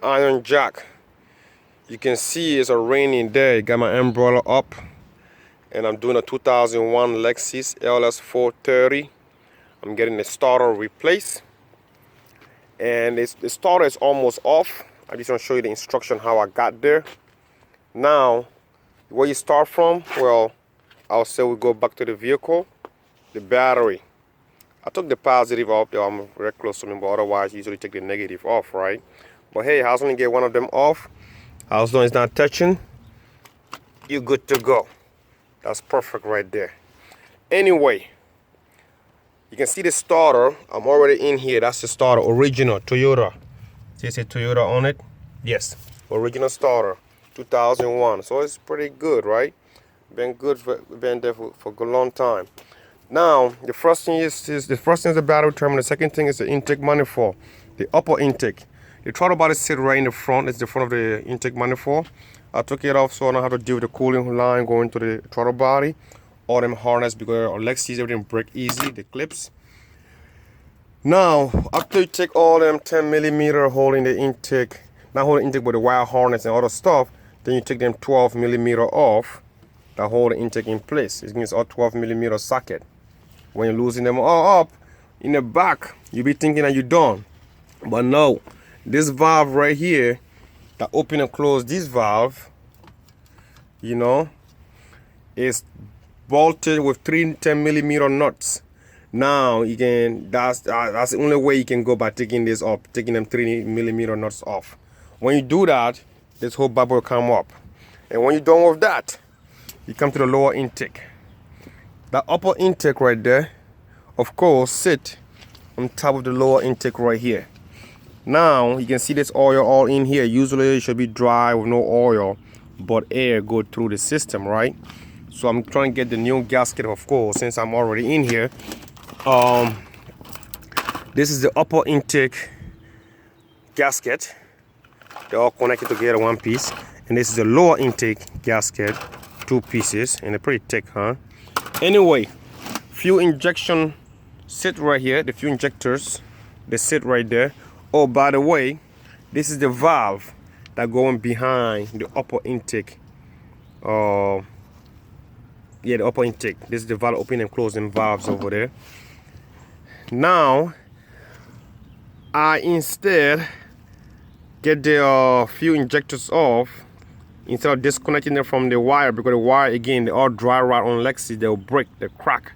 iron jack. You can see it's a rainy day. Got my umbrella up, and I'm doing a 2001 Lexus LS430. I'm getting the starter replaced, and the starter is almost off. I just want to show you the instruction how I got there. Now, where you start from? Well, I'll say we go back to the vehicle, the battery. I took the positive off, though I'm very close to them, but otherwise, you usually take the negative off, right? But hey, I was only get one of them off. As long as it's not touching, you're good to go. That's perfect right there. Anyway, you can see the starter. I'm already in here. That's the starter, original Toyota. See, it says Toyota on it? Yes, original starter, 2001. So it's pretty good, right? Been there for a long time. Now, the first thing is the battery terminal. The second thing is the intake manifold, the upper intake. The throttle body sit right in the front. It's the front of the intake manifold. I took it off so I don't have to deal with the cooling line going to the throttle body or them harness, because on Lexus everything break easy, the clips. Now, after you take all them 10mm holding the intake, not holding intake but the wire harness and other stuff, then you take them 12mm off that hold the intake in place. It means all 12mm socket. When you're losing them all up in the back, you'll be thinking that you're done. But no, this valve right here that open and close this valve, you know, is bolted with 3 10mm nuts. Now you can, that's the only way you can go by taking this off, taking them 3mm nuts off. When you do that, this whole bubble will come up. And when you're done with that, you come to the lower intake. The upper intake right there, of course, sit on top of the lower intake right here. Now you can see this oil all in here. Usually it should be dry with no oil, but air go through the system, right? So I'm trying to get the new gasket, of course, since I'm already in here. This is the upper intake gasket. They're all connected together one piece. And this is the lower intake gasket, 2 pieces, and they're pretty thick, huh? Anyway, fuel injection sit right here. The fuel injectors, they sit right there. Oh, by the way, this is the valve that going behind the upper intake. Yeah, the upper intake. This is the valve opening and closing valves over there. Now, I instead get the fuel injectors off instead of disconnecting them from the wire, because the wire, again, they all dry rot on Lexus, they'll break, they crack.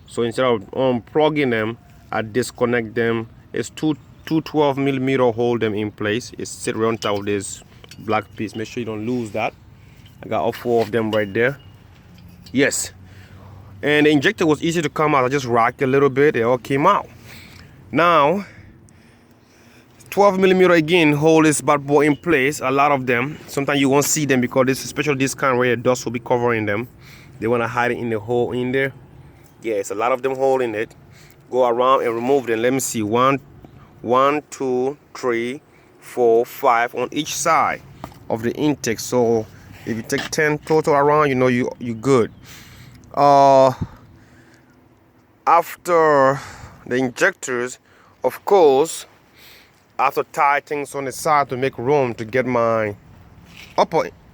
So instead of unplugging them, I disconnect them. It's two 12mm hold them in place. It's sit right on top of this black piece. Make sure you don't lose that. I got all 4 of them right there. Yes. And the injector was easy to come out. I just rocked a little bit, they all came out. Now, 12mm again hold this bad boy in place. A lot of them, sometimes you won't see them because this, especially this kind where dust will be covering them. They want to hide it in the hole in there. Yeah, it's a lot of them holding it. Go around and remove them. Let me see, 1, 2, 3, 4, 5 on each side of the intake. So if you take 10 total around, you know you good. After the injectors, of course, I have to tie things on the side to make room to get my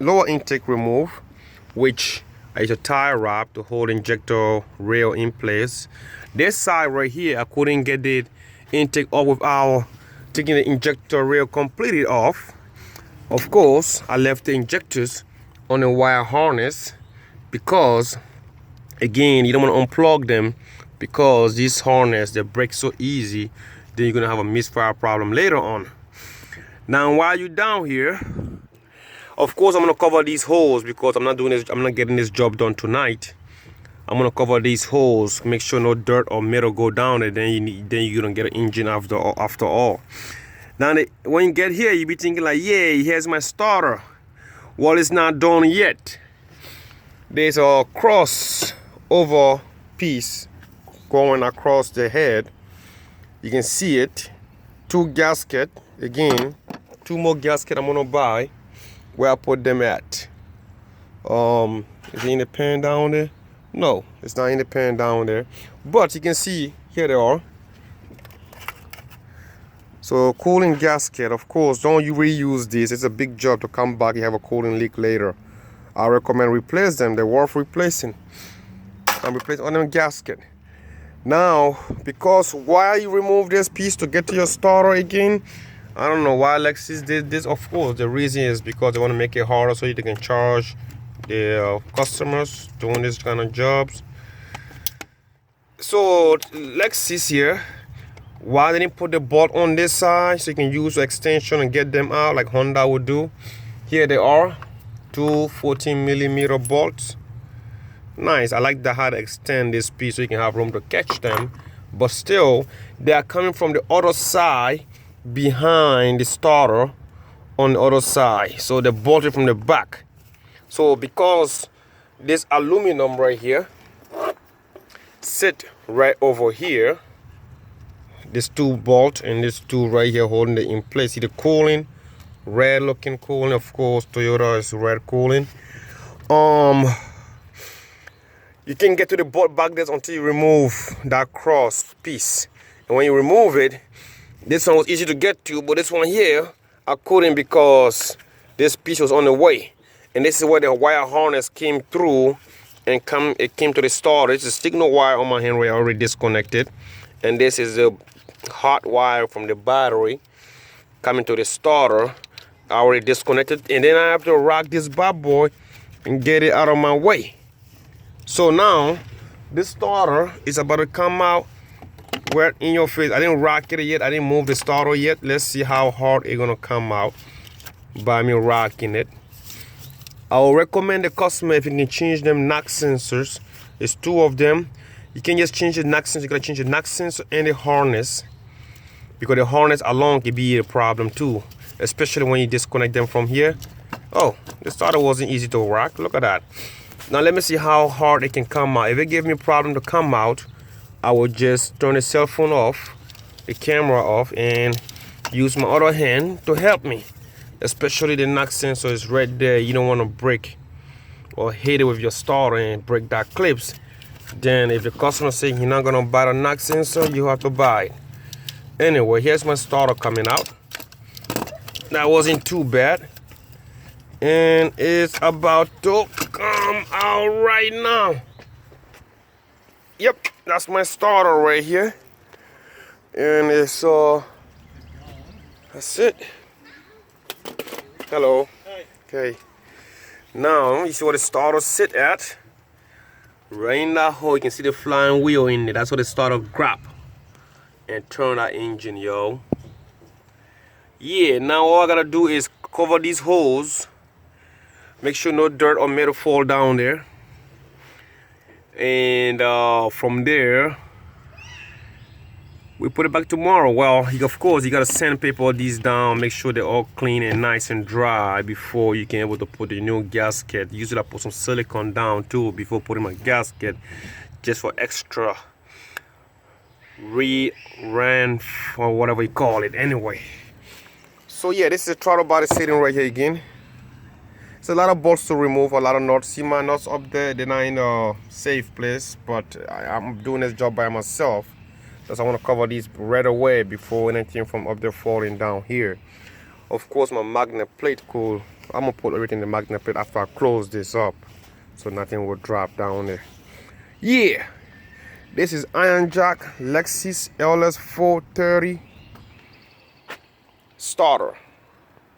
lower intake removed, which I use a tie wrap to hold injector rail in place. This side right here, I couldn't get the intake off without taking the injector rail completely off. Of course, I left the injectors on the wire harness because, again, you don't want to unplug them, because this harness, they break so easy. Then you're gonna have a misfire problem later on. Now, while you're down here, of course, I'm gonna cover these holes because I'm not getting this job done tonight. I'm gonna cover these holes, make sure no dirt or metal go down there. Then you don't get an engine after all. Now, when you get here, you be thinking like, yay, here's my starter. Well, it's not done yet. There's a crossover piece going across the head. You can see it. 2 gasket. Again, 2 more gasket I'm gonna buy. Where I put them at. Is it in the pan down there? No, it's not in the pan down there. But you can see here they are. So cooling gasket, of course, don't you reuse this. It's a big job to come back, you have a cooling leak later. I recommend replace them. They're worth replacing. And replace on them gasket. Now, because why you remove this piece to get to your starter again, I don't know why Lexus did this. Of course, the reason is because they want to make it harder so they can charge the customers doing this kind of jobs. So Lexus here, why they didn't put the bolt on this side so you can use the extension and get them out like Honda would do. Here they are, two 14mm bolts. Nice. I like the how to extend this piece so you can have room to catch them, but still they are coming from the other side behind the starter on the other side, so they're bolted from the back. So because this aluminum right here sit right over here, this two bolt and this two right here holding it in place. See the cooling, red looking cooling. Of course Toyota is red cooling. You can get to the bolt back there until you remove that cross piece, and when you remove it, this one was easy to get to, but this one here I couldn't because this piece was on the way. And this is where the wire harness came through and it came to the starter. It's a signal wire on my hand where I already disconnected, and this is the hot wire from the battery coming to the starter. I already disconnected, and then I have to rock this bad boy and get it out of my way. So now this starter is about to come out right in your face. I didn't rock it yet. I didn't move the starter yet. Let's see how hard it's gonna come out by me rocking it. I will recommend the customer if you can change them knock sensors. There's two of them. You can just change the knock sensor. You gotta change the knock sensor and the harness, because the harness alone can be a problem too, especially when you disconnect them from here. Oh, the starter wasn't easy to rock. Look at that. Now let me see how hard it can come out. If it gives me a problem to come out, I will just turn the cell phone off, the camera off, and use my other hand to help me. Especially the knock sensor is right there. You don't want to break or hit it with your starter and break that clips. Then if the customer says you're not gonna buy the knock sensor, you have to buy it. Anyway, here's my starter coming out. That wasn't too bad, and it's about to come out right now. Yep, that's my starter right here, and it's that's it. Hello. Hi. Okay. Now you see where the starter sit at. Right in that hole, you can see the flying wheel in there. That's what the starter grab and turn that engine, yo. Yeah. Now all I gotta do is cover these holes. Make sure no dirt or metal fall down there. And from there, we put it back tomorrow. Well, of course, you gotta sandpaper all these down, make sure they're all clean and nice and dry before you can able to put the new gasket. Usually I put some silicone down too before putting my gasket, just for extra re-ran or whatever you call it. Anyway, so yeah, this is the throttle body sitting right here again. It's a lot of bolts to remove, a lot of nuts. See my nuts up there, they're not in a safe place, but I'm doing this job by myself. Because I want to cover these right away before anything from up there falling down here. Of course, my magnet plate cool. I'm going to put everything in the magnet plate after I close this up, so nothing will drop down there. Yeah, this is Iron Jack Lexus LS430 starter.